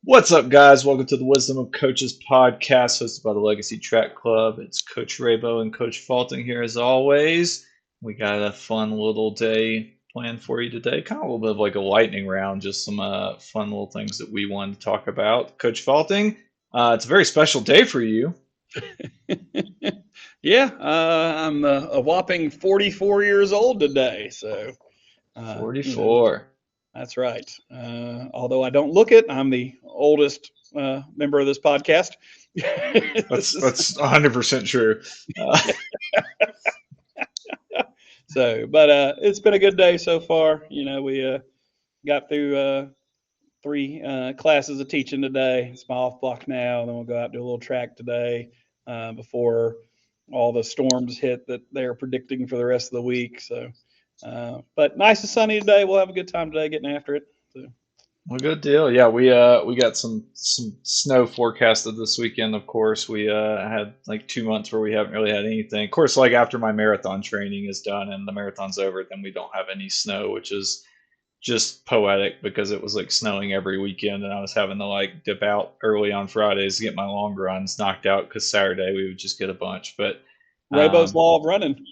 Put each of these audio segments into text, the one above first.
What's up, guys? Welcome to the Wisdom of Coaches podcast, hosted by the Legacy Track Club. It's Coach Rabo and Coach Falting here, as always. We got a fun little day planned for you today. Kind of a little bit of like a lightning round, just some fun little things that we wanted to talk about. Coach Falting, it's a very special day for you. Yeah, I'm a whopping 44 years old today. So, uh, you know, 44. that's right. Although I don't look it, I'm the oldest member of this podcast. That's This is, that's 100% true. Uh, but it's been a good day so far. We got through three classes of teaching today. It's my off block now. Then we'll go out and do a little track today before all the storms hit that they're predicting for the rest of the week. But nice and sunny today. We'll have a good time today getting after it. So. Well, good deal. Yeah, we got some snow forecasted this weekend. Of course, we had like 2 months where we haven't really had anything. Of course, like after my marathon training is done and the marathon's over, then we don't have any snow, which is just poetic because it was like snowing every weekend, and I was having to like dip out early on Fridays to get my long runs knocked out because Saturday we would just get a bunch. But Rabo's um, law of running.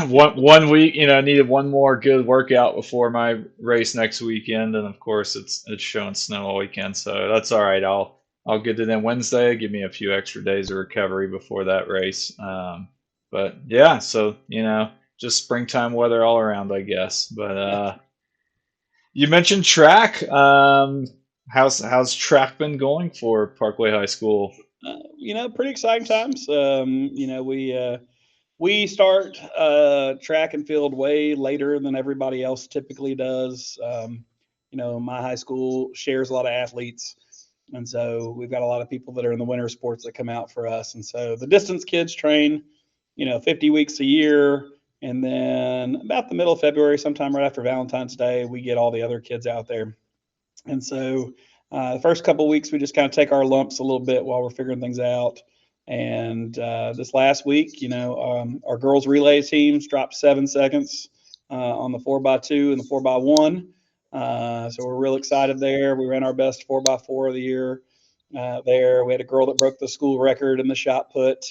one week, I needed one more good workout before my race next weekend, and of course it's showing snow all weekend, so that's all right. I'll get it in Wednesday. Give me a few extra days of recovery before that race. But yeah, so just springtime weather all around, I guess. But you mentioned track. How's track been going for Parkway High School? Pretty exciting times. We start track and field way later than everybody else typically does. My high school shares a lot of athletes. And so we've got a lot of people that are in the winter sports that come out for us. And so the distance kids train, 50 weeks a year. And then about the middle of February, sometime right after Valentine's Day, we get all the other kids out there. And so the first couple of weeks, we just kind of take our lumps a little bit while we're figuring things out. And this last week, our girls relay teams dropped 7 seconds on the 4x2 and the 4x1. So we're real excited there. We ran our best 4x4 of the year there. We had a girl that broke the school record in the shot put,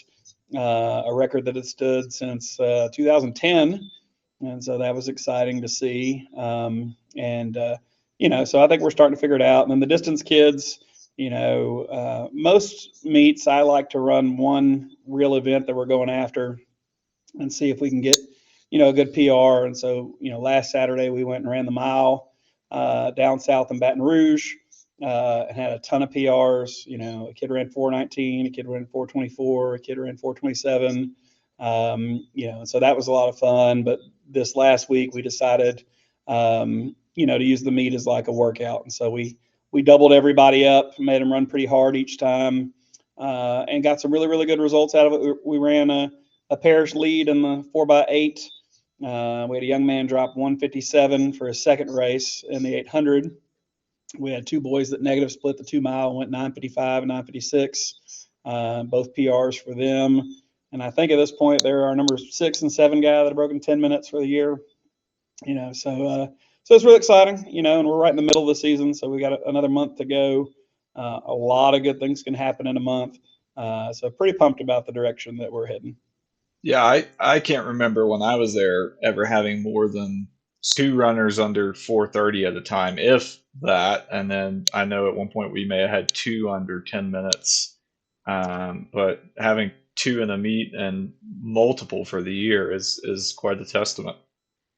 a record that had stood since 2010. And so that was exciting to see. So I think we're starting to figure it out. And then the distance kids, most meets I like to run one real event that we're going after and see if we can get, a good PR. And so, last Saturday we went and ran the mile down south in Baton Rouge and had a ton of PRs. A kid ran 4:19, a kid ran 4:24, a kid ran 4:27. So that was a lot of fun. But this last week we decided, to use the meet as like a workout. And so we doubled everybody up, made them run pretty hard each time, and got some really, really good results out of it. We ran a parish lead in the 4x8. We had a young man drop 157 for his second race in the 800. We had two boys that negative split the 2 mile and went 955 and 956, both PRs for them. And I think at this point, they're our number 6 and 7 guy that have broken 10 minutes for the year. So it's really exciting, and we're right in the middle of the season, so we got another month to go. A lot of good things can happen in a month. So pretty pumped about the direction that we're heading. Yeah, I can't remember when I was there ever having more than two runners under 4:30 at a time, if that. And then I know at one point we may have had two under 10 minutes. But having two in a meet and multiple for the year is quite a testament.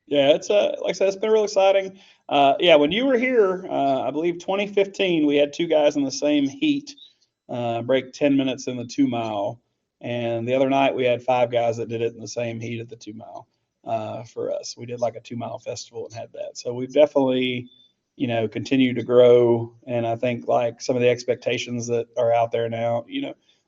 Yeah, it's like I said, it's been real exciting. Yeah, when you were here, I believe 2015, we had two guys in the same heat break 10 minutes in the 2 mile, and the other night we had five guys that did it in the same heat at the 2 mile for us. We did like a 2 mile festival and had that. So we've definitely, continued to grow, and I think like some of the expectations that are out there now,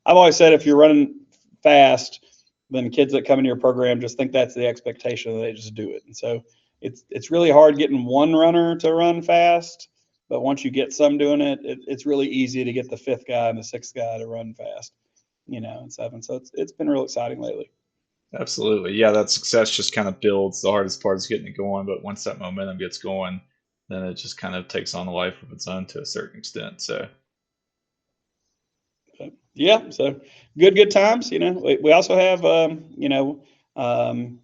I've always said if you're running fast, then kids that come into your program just think that's the expectation and they just do it. And so it's really hard getting one runner to run fast, but once you get some doing it, it's really easy to get the fifth guy and the sixth guy to run fast, and seven. So it's been real exciting lately. Absolutely. Yeah, that success just kind of builds. The hardest part is getting it going, but once that momentum gets going, then it just kind of takes on a life of its own to a certain extent. So Yeah, so good times. We also have,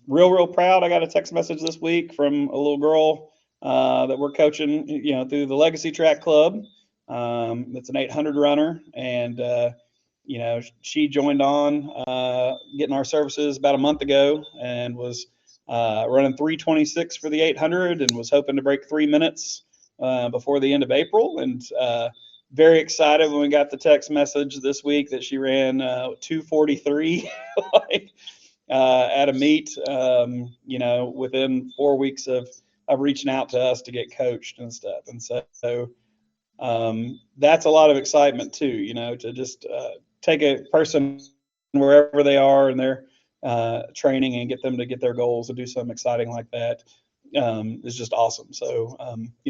real proud. I got a text message this week from a little girl that we're coaching, through the Legacy Track Club. That's an 800 runner, and she joined on getting our services about a month ago, and was running 3:26 for the 800, and was hoping to break 3 minutes before the end of April, and very excited when we got the text message this week that she ran 2:43 like, at a meet, within 4 weeks of reaching out to us to get coached and stuff. And so that's a lot of excitement too, to just take a person wherever they are in their training and get them to get their goals and do something exciting like that. Is just awesome. So,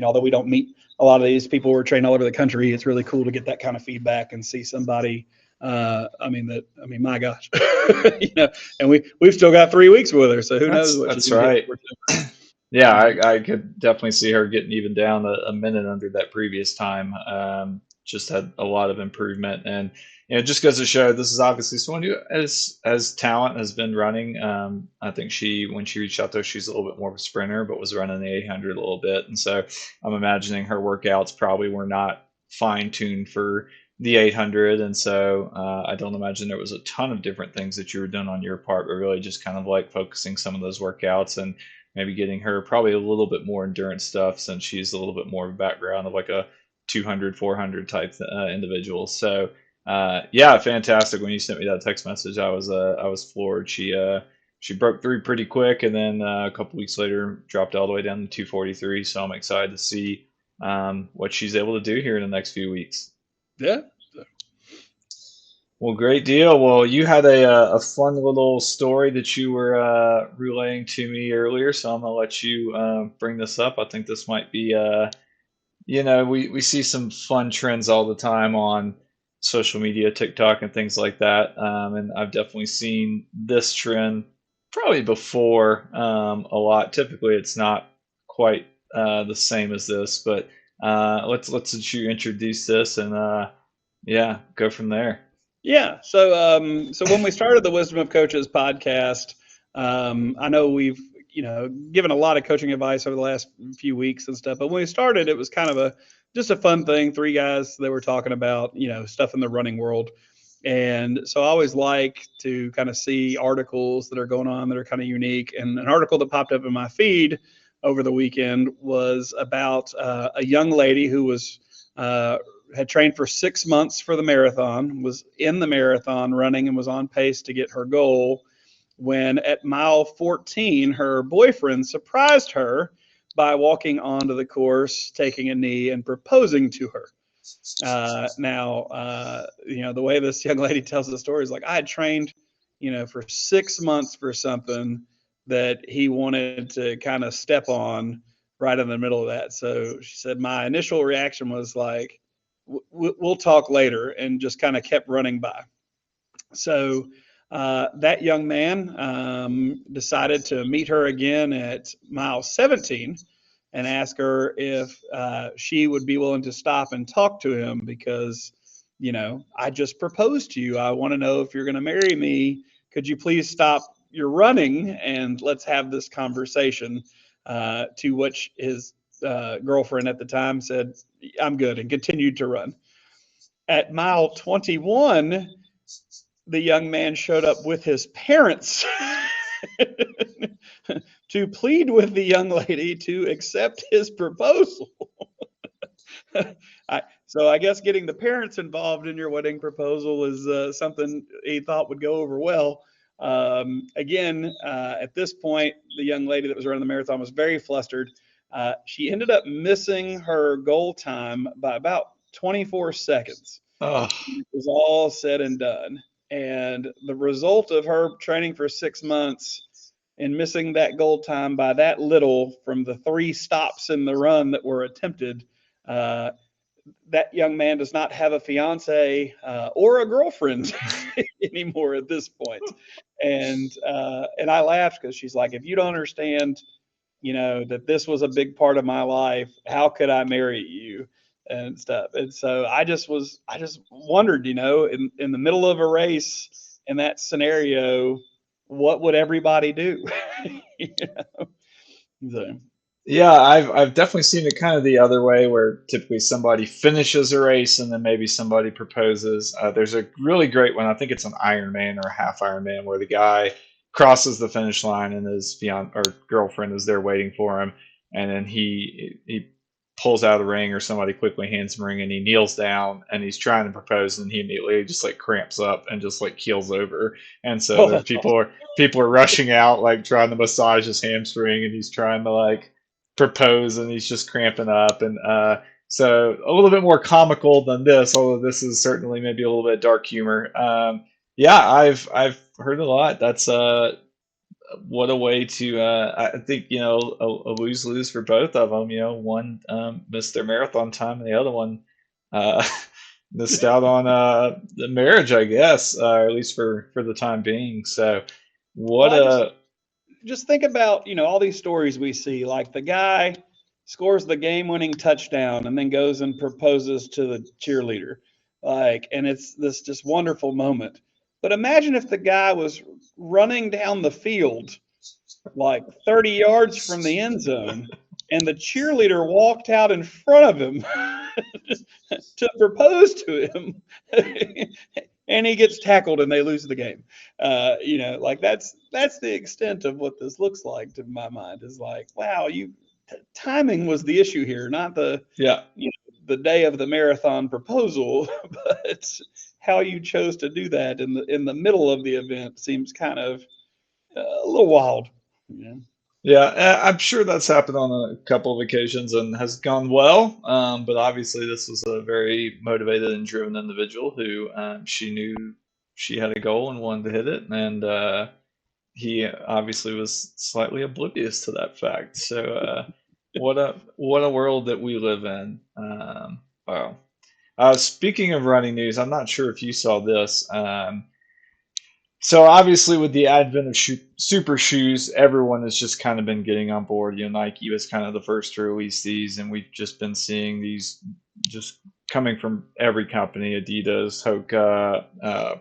although we don't meet a lot of these people who are trained all over the country, it's really cool to get that kind of feedback and see somebody. My gosh, and we've still got 3 weeks with her, so who knows what she's That's gonna get right. for. Yeah, Yeah, I could definitely see her getting even down a minute under that previous time. Just had a lot of improvement, and just goes to show this is obviously someone who, as talent, has been running. I think when she reached out there, she's a little bit more of a sprinter, but was running the 800 a little bit, and so I'm imagining her workouts probably were not fine tuned for the 800, and so I don't imagine there was a ton of different things that you were doing on your part, but really just kind of like focusing some of those workouts and maybe getting her probably a little bit more endurance stuff since she's a little bit more of a background of like a 200, 400 type individual. So yeah, fantastic. When you sent me that text message, I was floored. She broke through pretty quick, and then a couple weeks later dropped all the way down to 243. So I'm excited to see what she's able to do here in the next few weeks. yeah. Well, great deal. Well, you had a fun little story that you were relaying to me earlier, so I'm gonna let you bring this up. I think this might be, we see some fun trends all the time on social media, TikTok, and things like that. And I've definitely seen this trend probably before a lot. Typically, it's not quite the same as this, but let's let you introduce this and yeah, go from there. Yeah. So when we started the Wisdom of Coaches podcast, I know we've given a lot of coaching advice over the last few weeks and stuff. But when we started, it was kind of just a fun thing. Three guys that were talking about stuff in the running world. And so I always like to kind of see articles that are going on that are kind of unique. And an article that popped up in my feed over the weekend was about a young lady who was had trained for 6 months for the marathon, was in the marathon running, and was on pace to get her goal when at mile 14, her boyfriend surprised her by walking onto the course, taking a knee, and proposing to her. The way this young lady tells the story is like, I had trained, for 6 months for something that he wanted to kind of step on right in the middle of that. So she said, my initial reaction was like, we'll talk later, and just kind of kept running by. So that young man decided to meet her again at mile 17 and ask her if she would be willing to stop and talk to him because, I just proposed to you. I want to know if you're going to marry me. Could you please stop your running and let's have this conversation? To which his girlfriend at the time said, I'm good, and continued to run. At mile 21, the young man showed up with his parents to plead with the young lady to accept his proposal. So I guess getting the parents involved in your wedding proposal is something he thought would go over well. Again, at this point, the young lady that was running the marathon was very flustered. She ended up missing her goal time by about 24 seconds. Oh, It was all said and done. And the result of her training for 6 months and missing that goal time by that little from the three stops in the run that were attempted, uh, that young man does not have a fiance or a girlfriend anymore at this point. And I laughed because she's like, if you don't understand, that this was a big part of my life, how could I marry you? and stuff. And so I just wondered, in the middle of a race in that scenario, what would everybody do? You know? So, Yeah, I've definitely seen it kind of the other way, where typically somebody finishes a race and then maybe somebody proposes. There's a really great one. I think it's an Ironman or a half Ironman, where the guy crosses the finish line and his fiance or girlfriend is there waiting for him, and then he pulls out a ring, or somebody quickly hands him a ring, and he kneels down and he's trying to propose, and he immediately just like cramps up and just like keels over. And so oh, there's that's awesome. people are rushing out, like trying to massage his hamstring, and he's trying to like propose, and he's just cramping up. And so a little bit more comical than this, although this is certainly maybe a little bit dark humor. Yeah, I've heard a lot. That's what a way to I think, a lose lose for both of them. One missed their marathon time, and the other one uh, missed out on the marriage, I guess, at least for the time being. So Well, what I a just think about, all these stories we see, like the guy scores the game-winning touchdown and then goes and proposes to the cheerleader. Like, and it's this just wonderful moment. But imagine if the guy was running down the field like 30 yards from the end zone and the cheerleader walked out in front of him to propose to him. And he gets tackled and they lose the game. Like that's the extent of what this looks like to my mind. Is like, wow, timing was the issue here, not yeah. the day of the marathon proposal, but how you chose to do that in the middle of the event seems kind of a little wild. Yeah. Yeah, I'm sure that's happened on a couple of occasions and has gone well. But obviously, this was a very motivated and driven individual who she knew she had a goal and wanted to hit it, and he obviously was slightly oblivious to that fact. So, what a world that we live in. Wow. Speaking of running news, I'm not sure if you saw this. So obviously, with the advent of super shoes, everyone has just kind of been getting on board. Nike was kind of the first to release these, and we've just been seeing these just coming from every company: Adidas, Hoka,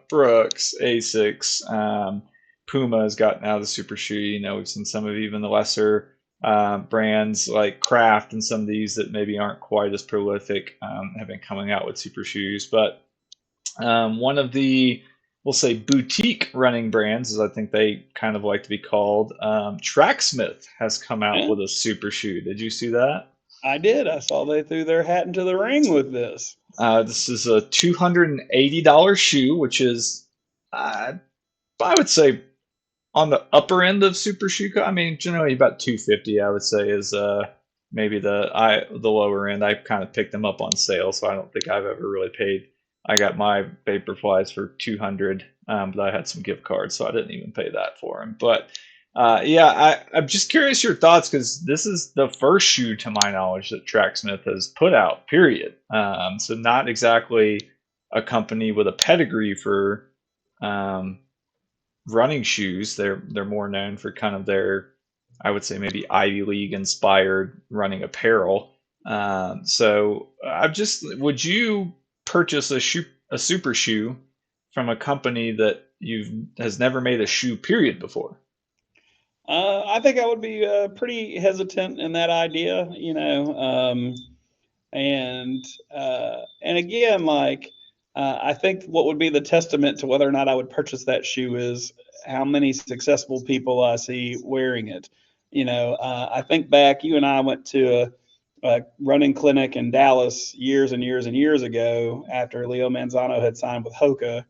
Brooks, Asics, Puma has gotten out of the super shoe. We've seen some of even the lesser brands like Kraft and some of these that maybe aren't quite as prolific have been coming out with super shoes. But one of the, we'll say, boutique running brands, as I think they kind of like to be called, Tracksmith has come out Yeah, with a super shoe. Did you see that? I did. I saw they threw their hat into the ring with this. This is a $280 shoe, which is, uh, I would say, on the upper end of super shoe. I mean, generally about 250, I would say, is maybe the lower end. I kind of picked them up on sale, so I don't think I've ever really paid. I got my Vaporflies for 200, but I had some gift cards, so I didn't even pay that for them. But yeah, I'm just curious your thoughts, because this is the first shoe, to my knowledge, that Tracksmith has put out. Period. So not exactly a company with a pedigree for um, running shoes. They're more known for kind of their, I would say, maybe Ivy League inspired running apparel. So I'm just, would you purchase a super shoe from a company that you've has never made a shoe period before? I think I would be pretty hesitant in that idea, and again, like I think what would be the testament to whether or not I would purchase that shoe is how many successful people I see wearing it. I think back, you and I went to a running clinic in Dallas years and years and years ago after Leo Manzano had signed with Hoka,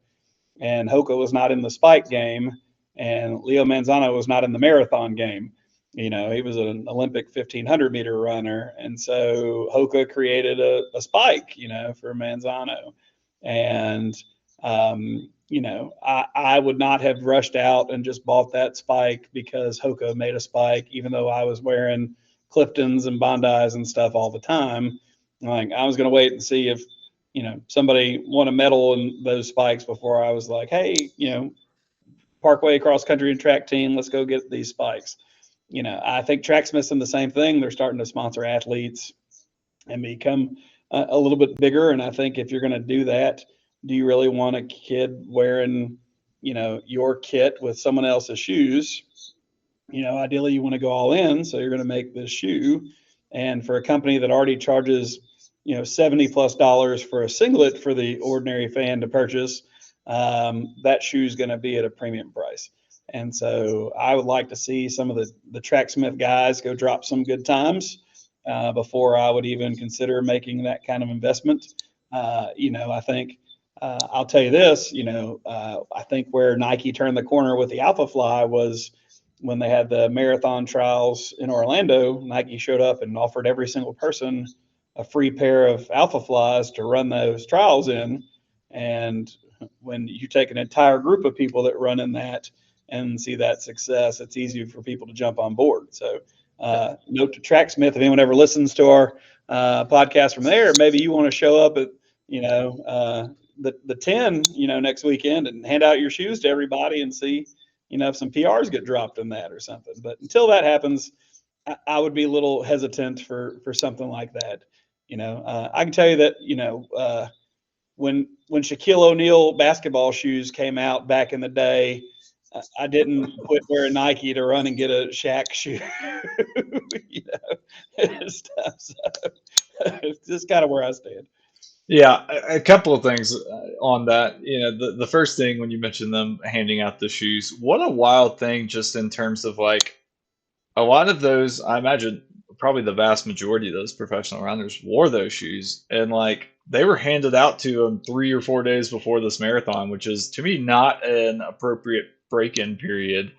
and Hoka was not in the spike game, and Leo Manzano was not in the marathon game. He was an Olympic 1500-meter runner, and so Hoka created a spike, for Manzano, and I would not have rushed out and just bought that spike because Hoka made a spike, even though I was wearing Cliftons and Bondis and stuff all the time. Like, I was going to wait and see if somebody won a medal in those spikes before I was like, hey, Parkway cross country and track team, let's go get these spikes. I think Tracksmith's in the same thing. They're starting to sponsor athletes and become a little bit bigger. And I think if you're going to do that, do you really want a kid wearing, your kit with someone else's shoes? Ideally you want to go all in, so you're going to make this shoe. And for a company that already charges, $70+ for a singlet for the ordinary fan to purchase, that shoe is going to be at a premium price. And so I would like to see some of the Tracksmith guys go drop some good times before I would even consider making that kind of investment. I think I'll tell you this, I think where Nike turned the corner with the Alpha Fly was when they had the marathon trials in Orlando. Nike showed up and offered every single person a free pair of Alpha Flies to run those trials in. And when you take an entire group of people that run in that and see that success, it's easy for people to jump on board. So, note to Tracksmith, if anyone ever listens to our podcast from there, maybe you want to show up at, the 10, next weekend and hand out your shoes to everybody and see, if some PRs get dropped in that or something. But until that happens, I would be a little hesitant for something like that. I can tell you that, when Shaquille O'Neal basketball shoes came out back in the day, I didn't quit wearing Nike to run and get a Shaq shoe, and stuff. So it's just kind of where I stand. Yeah, a couple of things on that. The first thing when you mentioned them handing out the shoes, what a wild thing just in terms of like a lot of those, I imagine probably the vast majority of those professional runners wore those shoes and like they were handed out to them 3 or 4 days before this marathon, which is to me not an appropriate break-in period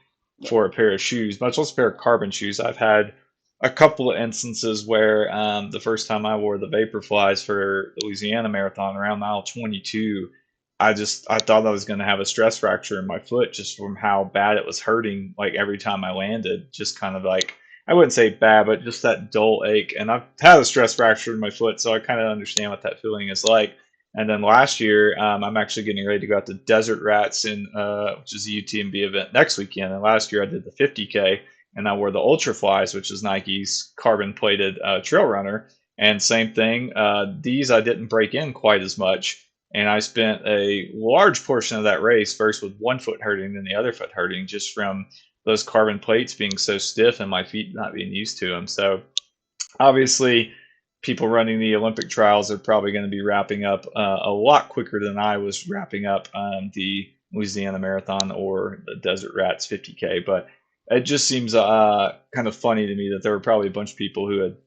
for a pair of shoes, much less a pair of carbon shoes. I've had a couple of instances where the first time I wore the Vaporflies for the Louisiana Marathon around mile 22, I thought I was going to have a stress fracture in my foot just from how bad it was hurting. Like every time I landed, just kind of like I wouldn't say bad, but just that dull ache. And I've had a stress fracture in my foot, so I kind of understand what that feeling is like. And then last year, I'm actually getting ready to go out to Desert Rats which is a UTMB event next weekend. And last year I did the 50K, and I wore the Ultra Flies, which is Nike's carbon plated trail runner. And same thing, these I didn't break in quite as much. And I spent a large portion of that race first with one foot hurting, then the other foot hurting, just from those carbon plates being so stiff and my feet not being used to them. So obviously, people running the Olympic trials are probably going to be wrapping up a lot quicker than I was wrapping up the Louisiana Marathon or the Desert Rats 50K. But it just seems kind of funny to me that there were probably a bunch of people who had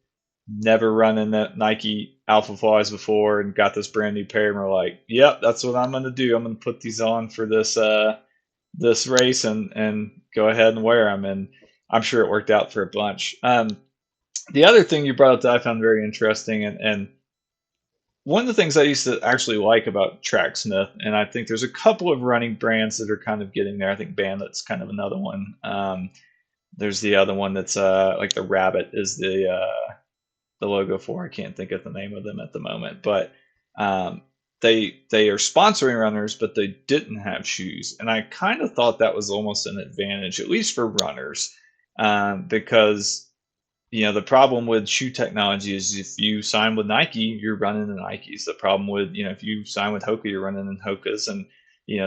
never run in that Nike Alpha Flies before and got this brand new pair and were like, "Yep, that's what I'm going to do. I'm going to put these on for this race and go ahead and wear them." And I'm sure it worked out for a bunch. The other thing you brought up that I found very interesting, and one of the things I used to actually like about Tracksmith, and I think there's a couple of running brands that are kind of getting there. I think Bandit's kind of another one. There's the other one that's like the rabbit is the logo for. I can't think of the name of them at the moment, but they are sponsoring runners, but they didn't have shoes, and I kind of thought that was almost an advantage, at least for runners, because the problem with shoe technology is if you sign with Nike, you're running in Nikes. The problem with if you sign with Hoka, you're running in Hokas, and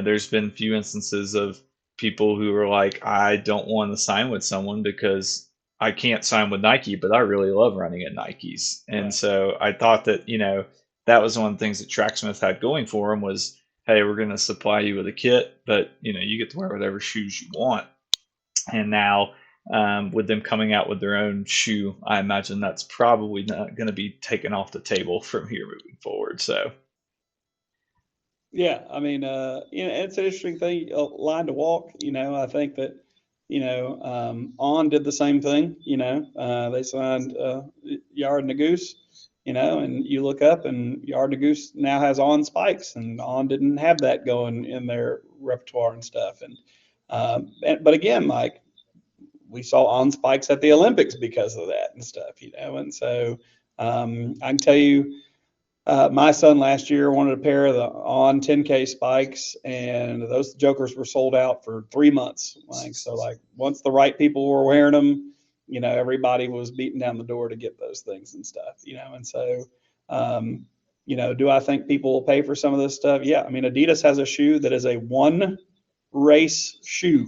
there's been few instances of people who are like, I don't want to sign with someone because I can't sign with Nike, but I really love running at Nikes. And Right. so I thought that, that was one of the things that Tracksmith had going for them was, hey, we're going to supply you with a kit, but, you get to wear whatever shoes you want. And now with them coming out with their own shoe, I imagine that's probably not going to be taken off the table from here moving forward. So, Yeah, I mean, it's an interesting thing, line to walk. I think that, On did the same thing. They signed Yard and the Goose. And you look up and Yard and the Goose now has On spikes, and On didn't have that going in their repertoire and stuff. But again, like we saw On spikes at the Olympics because of that and stuff. And so I can tell you. My son last year wanted a pair of the On 10K spikes, and those jokers were sold out for 3 months. Like once the right people were wearing them, everybody was beating down the door to get those things and stuff. And so Do I think people will pay for some of this stuff? Yeah. I mean, Adidas has a shoe that is a one race shoe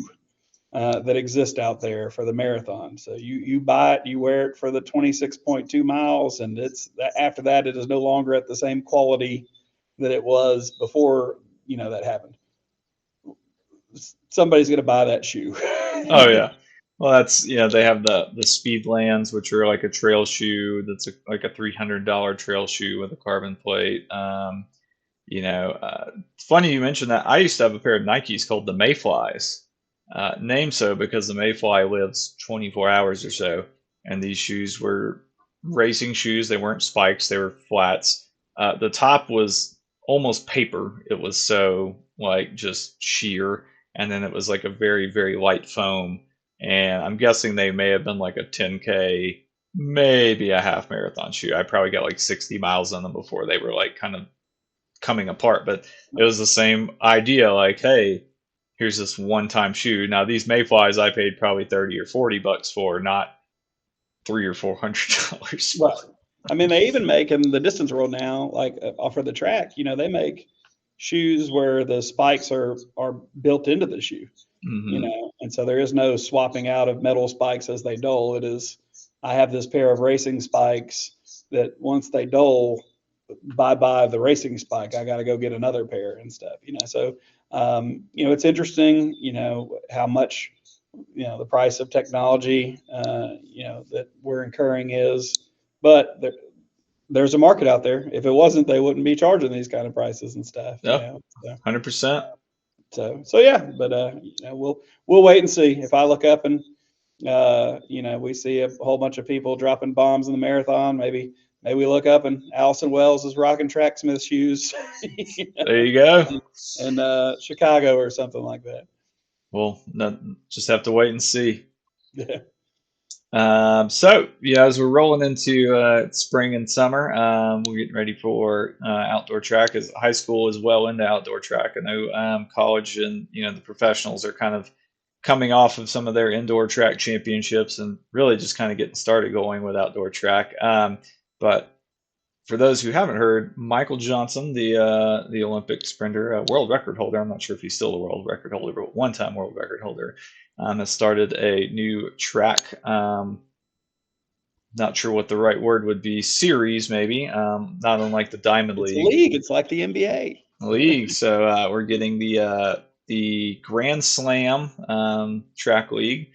that exists out there for the marathon. So you buy it, you wear it for the 26.2 miles, and it's after that it is no longer at the same quality that it was before that happened. Somebody's going to buy that shoe. Oh yeah. Well, that's they have the Speedlands, which are like a trail shoe. That's like a $300 trail shoe with a carbon plate. Funny you mentioned that. I used to have a pair of Nikes called the Mayflies, named so because the Mayfly lives 24 hours or so. And these shoes were racing shoes. They weren't spikes, they were flats. The top was almost paper. It was so like just sheer. And then it was like a very, very light foam. And I'm guessing they may have been like a 10K, maybe a half marathon shoe. I probably got like 60 miles on them before they were like kind of coming apart, but it was the same idea. Like, hey, here's this one-time shoe. Now these Mayflies I paid probably 30 or $40 for, not $300 or $400 for. Right. I mean, they even make in the distance world now, like off of the track, they make shoes where the spikes are built into the shoe, Mm-hmm. and so there is no swapping out of metal spikes as they dull. It is, I have this pair of racing spikes that once they dull, bye bye the racing spike. I got to go get another pair and stuff, So, it's interesting, how much, the price of technology, that we're incurring is, but there's a market out there. If it wasn't, they wouldn't be charging these kind of prices and stuff, Yep, 100%. So yeah, but we'll wait and see. If I look up and we see a whole bunch of people dropping bombs in the marathon, maybe we look up and Allison Wells is rocking Tracksmith shoes. There you go. in Chicago or something like that. Well, just have to wait and see. Yeah. So yeah, as we're rolling into spring and summer, we're getting ready for outdoor track. As high school is well into outdoor track. I know college and the professionals are kind of coming off of some of their indoor track championships and really just kind of getting started going with outdoor track. But for those who haven't heard, Michael Johnson, the Olympic sprinter, world record holder. I'm not sure if he's still the world record holder, but one-time world record holder, has started a new track. Not sure what the right word would be. Series, maybe. Not unlike the Diamond It's a League. league. It's like the NBA. League. So we're getting the Grand Slam track league,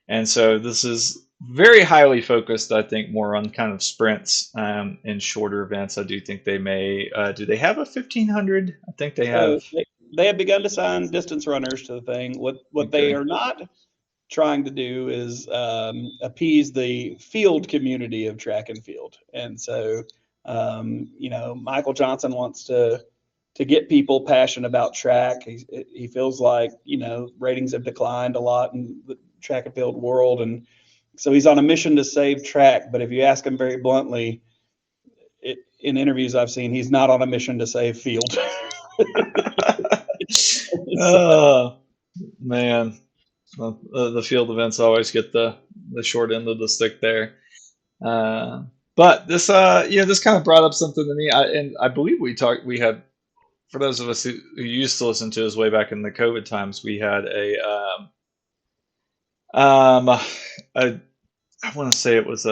and so this is very highly focused, I think, more on kind of sprints and shorter events. I do think they may. Do they have a 1500? I think they have. So they have begun to sign distance runners to the thing. What they Okay. are not trying to do is appease the field community of track and field. And so, Michael Johnson wants to get people passionate about track. He feels like, ratings have declined a lot in the track and field world. And so he's on a mission to save track. But if you ask him very bluntly, in interviews I've seen, he's not on a mission to save field. Oh man, well, the field events always get the short end of the stick there. But this kind of brought up something to me. And I believe we had, for those of us who used to listen to us way back in the COVID times, we had I want to say it was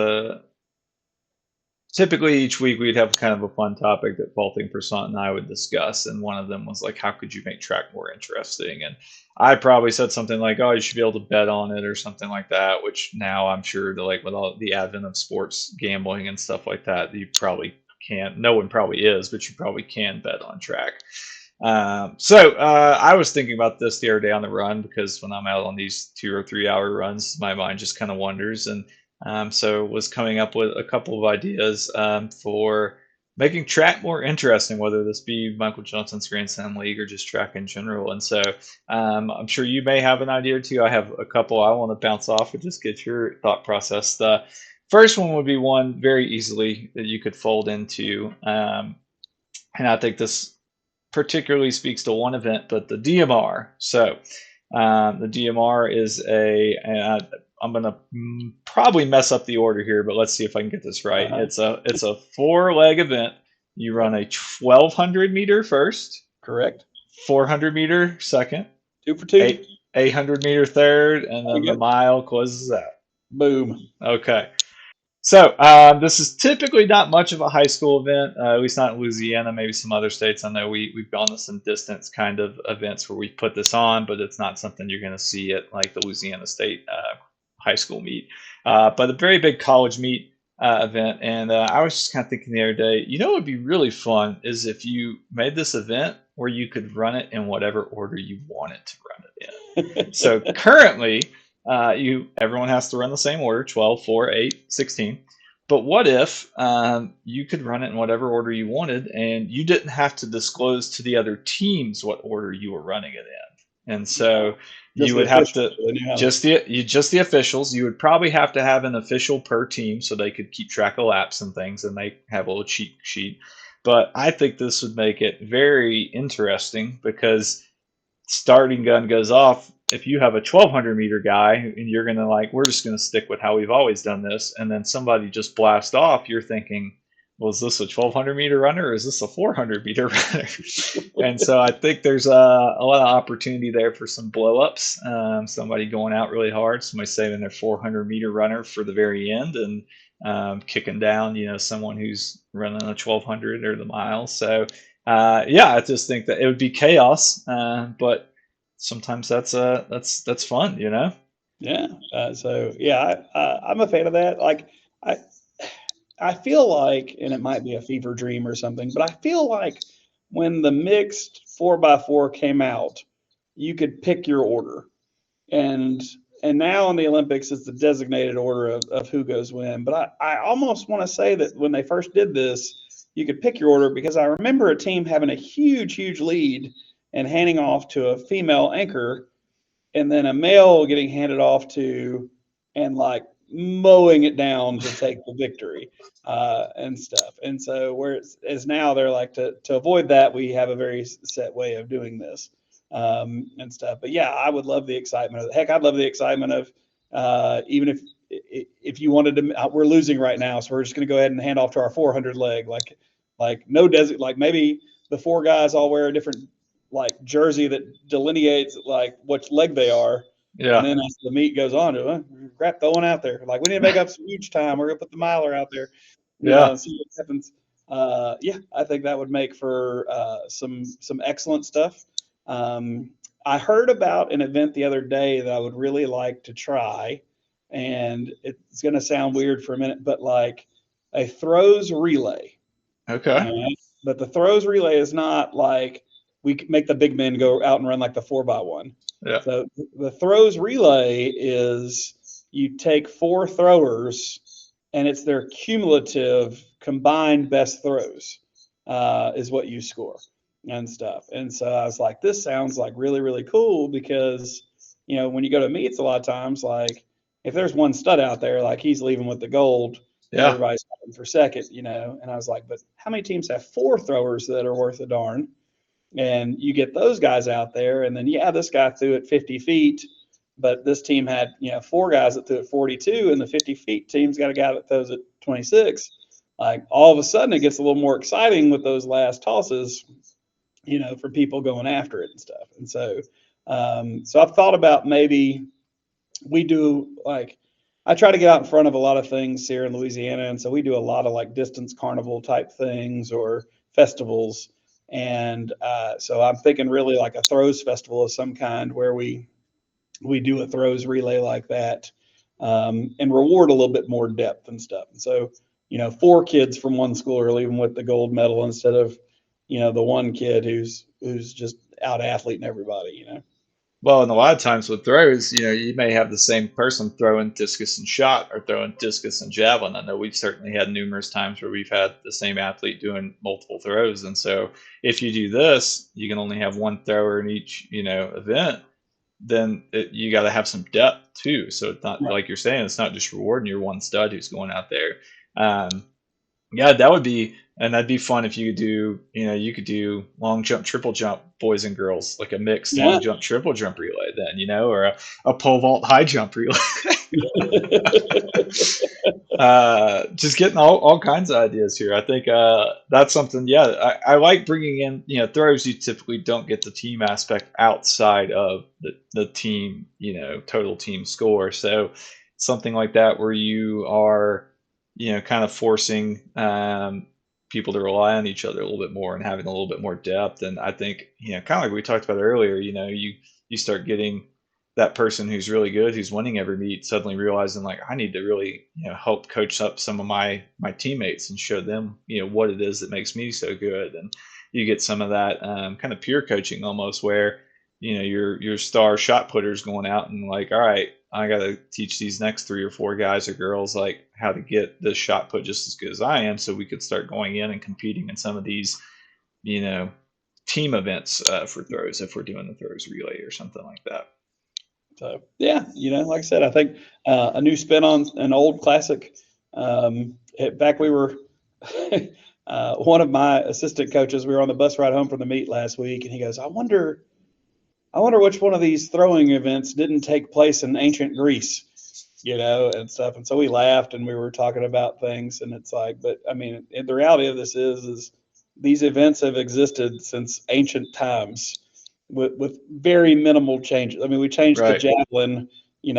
typically each week we'd have kind of a fun topic that Falting Percent and I would discuss, and one of them was like, how could you make track more interesting? And I probably said something like, oh, you should be able to bet on it or something like that, which now I'm sure that, like, with all the advent of sports gambling and stuff like that, you probably can't. No one probably is, but you probably can bet on track. So I was thinking about this the other day on the run, because when I'm out on these 2 or 3 hour runs, my mind just kind of wanders. And so was coming up with a couple of ideas for making track more interesting, whether this be Michael Johnson's Grand Slam League or just track in general. And so I'm sure you may have an idea or two. I have a couple I want to bounce off and just get your thought process. The first one would be one very easily that you could fold into, and I think this particularly speaks to one event, but the DMR. So the DMR is I'm gonna probably mess up the order here, but let's see if I can get this right. It's a 4-leg event You Yep. run a 1200 meter first, Correct. 400 meter second, 2 for 2. 800 meter third, and There then the you go. mile closes out. Boom. Okay. So this is typically not much of a high school event, at least not in Louisiana. Maybe some other states. I know we've gone to some distance kind of events where we put this on, but it's not something you're going to see at like the Louisiana State high school meet. But a very big college meet event. And I was just kind of thinking the other day, what would be really fun is if you made this event where you could run it in whatever order you wanted to run it in. So currently, everyone has to run the same order: 12, 4, 8, 16. But what if you could run it in whatever order you wanted, and you didn't have to disclose to the other teams what order you were running it in? And so Just you the would have official. to They knew how to. just the officials. You would probably have to have an official per team so they could keep track of laps and things, and they have a little cheat sheet. But I think this would make it very interesting because starting gun goes off, if you have a 1200-meter guy and you're going to like, we're just going to stick with how we've always done this, and then somebody just blasts off, you're thinking, well, is this a 1200-meter runner or is this a 400-meter runner? And so I think there's a lot of opportunity there for some blow-ups. Somebody going out really hard, somebody saving their 400-meter runner for the very end, and kicking down, someone who's running a 1200 or the mile. So yeah, I just think that it would be chaos, but sometimes that's fun. Yeah. So yeah, I'm a fan of that. Like I, I feel like, and it might be a fever dream or something, but I feel like when the mixed 4x4 came out, you could pick your order. And and now in the Olympics, it's the designated order of who goes when. But I almost want to say that when they first did this, you could pick your order because I remember a team having a huge, huge lead and handing off to a female anchor and then a male getting handed off to and like mowing it down to take the victory and stuff. And so whereas as now they're like to avoid that, we have a very set way of doing this and stuff. But yeah, I would love the excitement of heck. I'd love the excitement of even if you wanted to, we're losing right now, so we're just going to go ahead and hand off to our 400 leg, like no desert, like maybe the four guys all wear a different like jersey that delineates like which leg they are. And Yeah, then as the meet goes on, crap, throw one out there. Like we need to make up some huge time. We're gonna put the miler out there, yeah. and see what happens. Yeah, I think that would make for some excellent stuff. Um, I heard about an event the other day that I would really like to try, and it's gonna sound weird for a minute, but like a throws relay. Okay. All right. But the throws relay is not like we make the big men go out and run like the 4x1. Yeah. So the throws relay is you take four throwers and it's their cumulative combined best throws is what you score and stuff. And so I was like, this sounds like really, really cool because, when you go to meets a lot of times, like if there's one stud out there, like he's leaving with the gold and Yeah. everybody's fighting for second, and I was like, but how many teams have four throwers that are worth a darn? And you get those guys out there, and then yeah, this guy threw it 50 feet, but this team had four guys that threw it 42, and the 50 feet team's got a guy that throws it 26. Like all of a sudden, it gets a little more exciting with those last tosses, for people going after it and stuff. And so I've thought about maybe we do like I try to get out in front of a lot of things here in Louisiana, and so we do a lot of like distance carnival type things or festivals. And so I'm thinking really like a throws festival of some kind where we do a throws relay like that and reward a little bit more depth and stuff. And so four kids from one school are leaving with the gold medal instead of the one kid who's just out athleting everybody. Well, and a lot of times with throws, you may have the same person throwing discus and shot or throwing discus and javelin. I know we've certainly had numerous times where we've had the same athlete doing multiple throws. And so if you do this, you can only have one thrower in each, event. Then you got to have some depth too. So it's not Right. like you're saying, it's not just rewarding your one stud who's going out there. Um, Yeah, that would be, and that'd be fun if you could do, you could do long jump, triple jump, boys and girls, like a mixed long Yeah. jump, triple jump relay, then, or a pole vault, high jump relay. Just getting all kinds of ideas here. I think that's something. Yeah, I like bringing in, throws. You typically don't get the team aspect outside of the team, total team score. So something like that where you are, kind of forcing people to rely on each other a little bit more and having a little bit more depth. And I think, kind of like we talked about earlier, you start getting that person who's really good, who's winning every meet, suddenly realizing like I need to really, help coach up some of my teammates and show them, what it is that makes me so good. And you get some of that kind of peer coaching almost, where your star shot putters going out and like, all right, I got to teach these next 3 or 4 guys or girls like how to get this shot put just as good as I am, so we could start going in and competing in some of these, you know, team events for throws if we're doing the throws relay or something like that. So yeah, like I said, I think a new spin on an old classic. Back we were one of my assistant coaches. We were on the bus ride home from the meet last week, and he goes, I wonder which one of these throwing events didn't take place in ancient Greece, and stuff." And so we laughed and we were talking about things, and it's like, but I mean, the reality of this is these events have existed since ancient times with very minimal changes. I mean, we changed the Right. javelin, in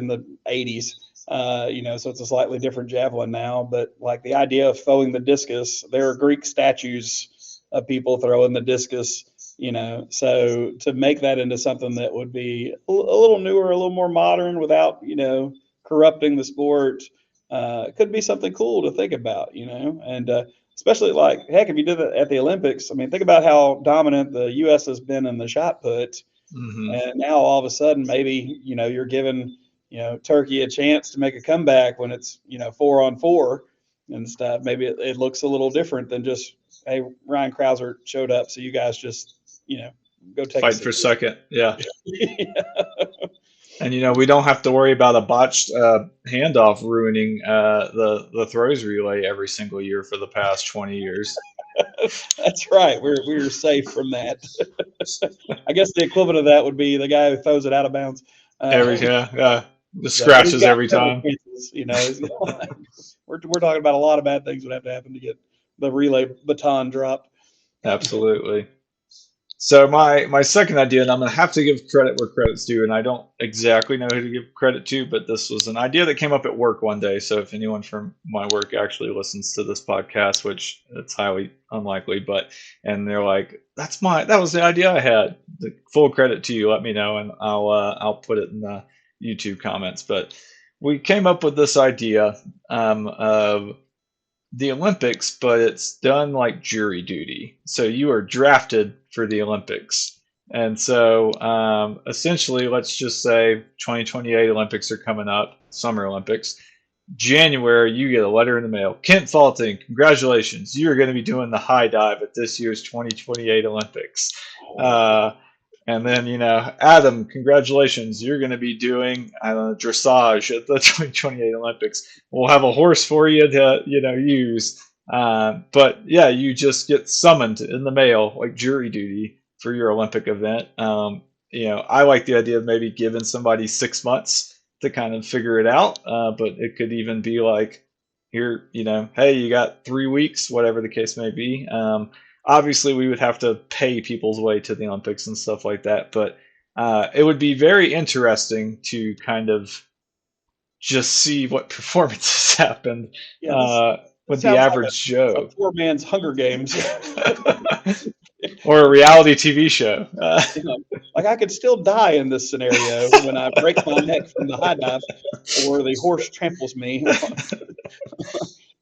the 80s, so it's a slightly different javelin now. But like the idea of throwing the discus, there are Greek statues of people throwing the discus. So to make that into something that would be a little newer, a little more modern, without corrupting the sport, could be something cool to think about. And especially like heck, if you did it at the Olympics, I mean, think about how dominant the U.S. has been in the shot put, Hmm. and now all of a sudden maybe you're giving Turkey a chance to make a comeback when it's 4-on-4 and stuff. Maybe it looks a little different than just, hey, Ryan Krauser showed up, so you guys just go take a Fight seat. for second. Yeah. Yeah. And we don't have to worry about a botched handoff ruining the throws relay every single year for the past 20 years. That's right. We're safe from that. I guess the equivalent of that would be the guy who throws it out of bounds. Every, Uh, yeah, yeah, the but he's scratches got every several time. chances. We're talking about a lot of bad things would have to happen to get the relay baton dropped. Absolutely. So my second idea, and I'm gonna have to give credit where credit's due, and I don't exactly know who to give credit to, but this was an idea that came up at work one day. So if anyone from my work actually listens to this podcast, which it's highly unlikely, but and they're like, that was the idea I had. The full credit to you. Let me know, and I'll put it in the YouTube comments. But we came up with this idea of the Olympics, but it's done like jury duty. So you are drafted for the Olympics. And so essentially, let's just say 2028 Olympics are coming up, Summer Olympics. January, you get a letter in the mail. Kent Falting, congratulations. You're going to be doing the high dive at this year's 2028 Olympics. Uh, and then, Adam, congratulations. You're going to be doing dressage at the 2028 Olympics. We'll have a horse for you to, use. But yeah, you just get summoned in the mail, like jury duty for your Olympic event. I like the idea of maybe giving somebody 6 months to kind of figure it out. But it could even be like, here, hey, you got 3 weeks, whatever the case may be. Obviously, we would have to pay people's way to the Olympics and stuff like that, but it would be very interesting to kind of just see what performances happened Yeah, this with the sounds like average a Joe. poor man's Hunger Games. Or a reality TV show. Like I could still die in this scenario when I break my neck from the high dive or the horse tramples me.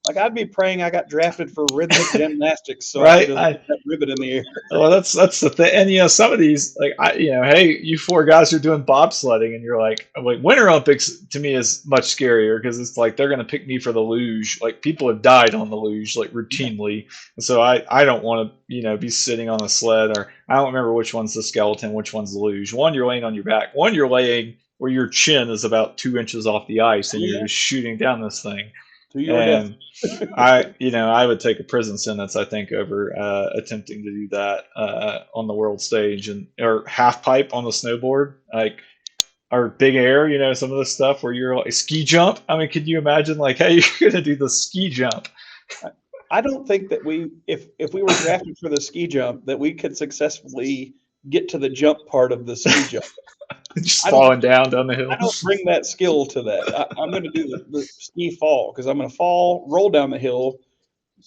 Like I'd be praying I got drafted for rhythmic gymnastics so I could Right? just hit that ribbon in the air. Well, that's the thing. And some of these, like hey, you 4 guys are doing bobsledding, and you're like, Winter Olympics to me is much scarier because it's like they're gonna pick me for the luge. Like people have died on the luge like routinely, so I don't want to be sitting on a sled, or I don't remember which one's the skeleton, which one's the luge. One you're laying on your back, one you're laying where your chin is about 2 inches off the ice, and you're Yeah. just shooting down this thing. To your death. And I would take a prison sentence, I think, over attempting to do that on the world stage and or half pipe on the snowboard, like or big air. Some of the stuff where you're like ski jump. I mean, could you imagine like, hey, you're gonna do the ski jump? I don't think that if we were drafted for the ski jump, that we could successfully get to the jump part of the ski jump. Just I don't falling down the I hill. don't bring that skill to that. I'm going to do the ski fall because I'm going to fall, roll down the hill,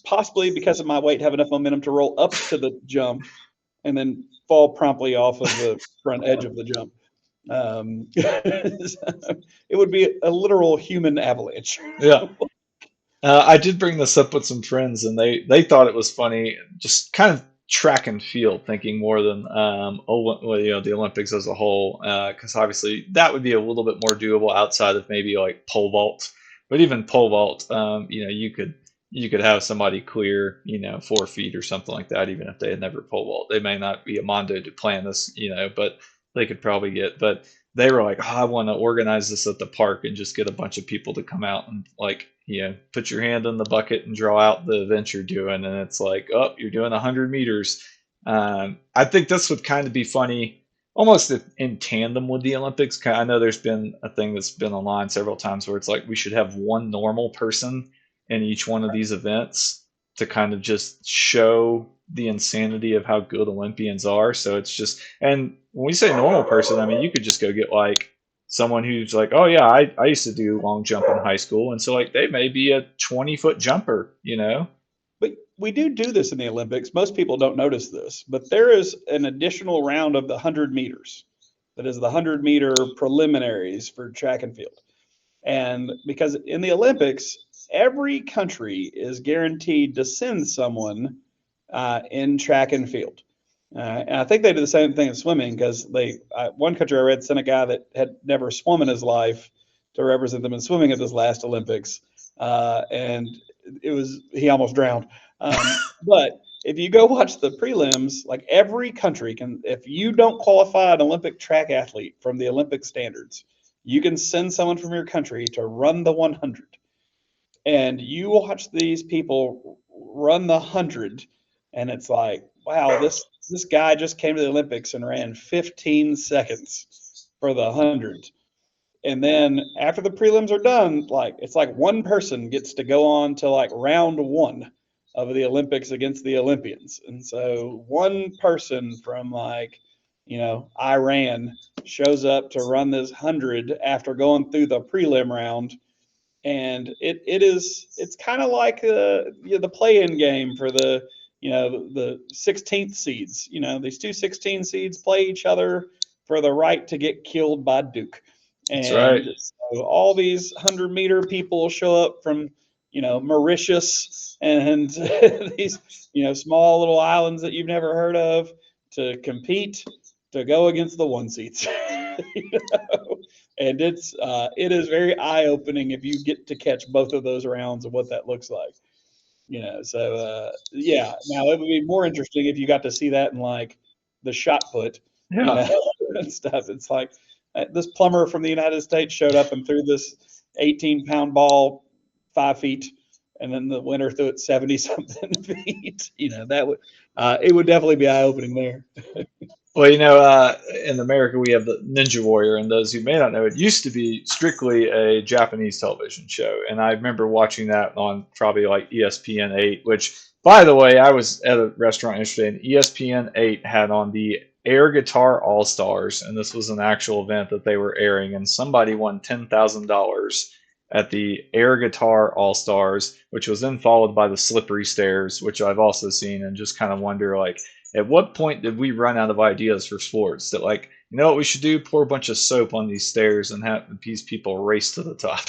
possibly because of my weight, have enough momentum to roll up to the jump, and then fall promptly off of the front edge of the jump. It would be a literal human avalanche. Yeah. I did bring this up with some friends, and they thought it was funny, just kind of track and field, thinking more than the Olympics as a whole, because obviously that would be a little bit more doable outside of maybe like pole vault. But even pole vault, you could have somebody clear 4 feet or something like that, even if they had never pole vault. They may not be a Mondo Duplantis, but they could probably get. But they were like, oh, I want to organize this at the park and just get a bunch of people to come out and like, put your hand in the bucket and draw out the event you're doing. And it's like, oh, you're doing 100 meters. I think this would kind of be funny, almost in tandem with the Olympics. I know there's been a thing that's been online several times where it's like we should have one normal person in each one of these events to kind of just show the insanity of how good Olympians are. So it's just, and when we say normal person, I mean, you could just go get like someone who's like, oh yeah, I used to do long jump in high school. And so like they may be a 20-foot jumper. But we do this in the Olympics. Most people don't notice this, but there is an additional round of the 100 meters. That is the 100-meter preliminaries for track and field. And because in the Olympics, every country is guaranteed to send someone in track and field. And I think they do the same thing in swimming because one country I read sent a guy that had never swum in his life to represent them in swimming at this last Olympics, and he almost drowned. But if you go watch the prelims, like every country can, if you don't qualify an Olympic track athlete from the Olympic standards, you can send someone from your country to run the 100. And you watch these people run the 100, and it's like, wow, this guy just came to the Olympics and ran 15 seconds for the 100. And then after the prelims are done, like it's like one person gets to go on to like round one of the Olympics against the Olympians. And so one person from like, Iran shows up to run this 100 after going through the prelim round. And it's kind of like the play-in game for the 16th seeds. These two 16 seeds play each other for the right to get killed by Duke. That's right. And so all these 100-meter people show up from Mauritius and these small little islands that you've never heard of to compete to go against the one seeds. And it is very eye opening if you get to catch both of those rounds of what that looks like. So yeah. Now it would be more interesting if you got to see that in like the shot put, Yeah. and stuff. It's like this plumber from the United States showed up and threw this 18-pound ball 5 feet, and then the winner threw it 70 something feet. That would it would definitely be eye opening there. Well, in America we have the Ninja Warrior, and those who may not know, it used to be strictly a Japanese television show, and I remember watching that on probably like ESPN 8, which, by the way, I was at a restaurant yesterday, and ESPN 8 had on the Air Guitar All Stars, and this was an actual event that they were airing, and somebody won $10,000 at the Air Guitar All Stars, which was then followed by the Slippery Stairs, which I've also seen, and just kind of wonder like, at what point did we run out of ideas for sports that like, what we should do? Pour a bunch of soap on these stairs and have these people race to the top.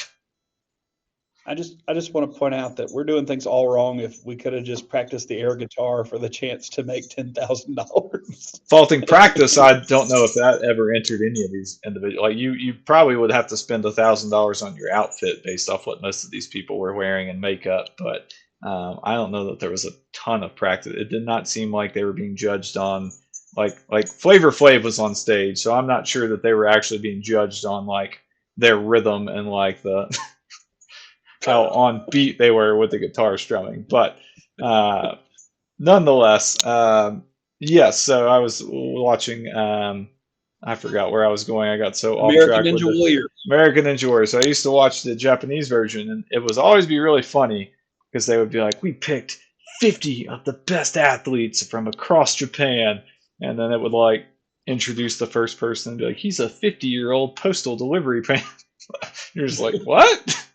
I just want to point out that we're doing things all wrong if we could have just practiced the air guitar for the chance to make $10,000. Faulting practice, I don't know if that ever entered any of these individuals. Like you probably would have to spend $1,000 on your outfit based off what most of these people were wearing and makeup, but I don't know that there was a ton of practice. It did not seem like they were being judged on like Flavor Flav was on stage, so I'm not sure that they were actually being judged on like their rhythm and like the how on beat they were with the guitar strumming. But nonetheless, yes. So I was watching. I forgot where I was going. I got so off American track with Ninja the Warrior. American Ninja Warrior. So I used to watch the Japanese version, and it was always be really funny because they would be like, "We picked 50 of the best athletes from across Japan," and then it would like introduce the first person and be like, "He's a 50-year-old postal delivery man." You're just like, "What?"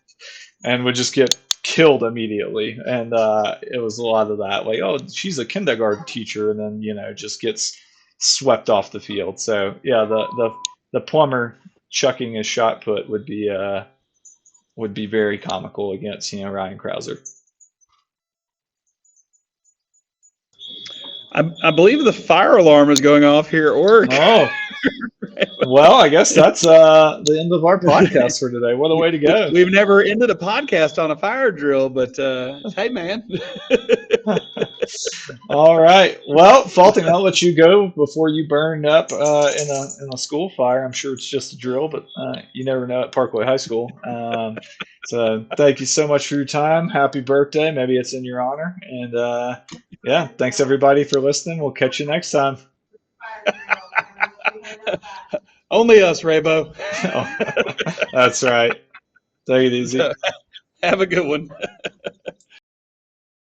And would just get killed immediately. And it was a lot of that, like, oh, she's a kindergarten teacher, and then just gets swept off the field. So yeah, the plumber chucking his shot put would be very comical against Ryan Krauser. I believe the fire alarm is going off here at work. Oh, well, I guess that's the end of our podcast for today. What a way to go. We've never ended a podcast on a fire drill, but hey, man. All right. Well, Falting, I'll let you go before you burn up in a school fire. I'm sure it's just a drill, but you never know at Parkway High School. So thank you so much for your time. Happy birthday. Maybe it's in your honor. And yeah, thanks everybody for listening. We'll catch you next time. Only us, Rabo. That's right. Take it easy. Have a good one.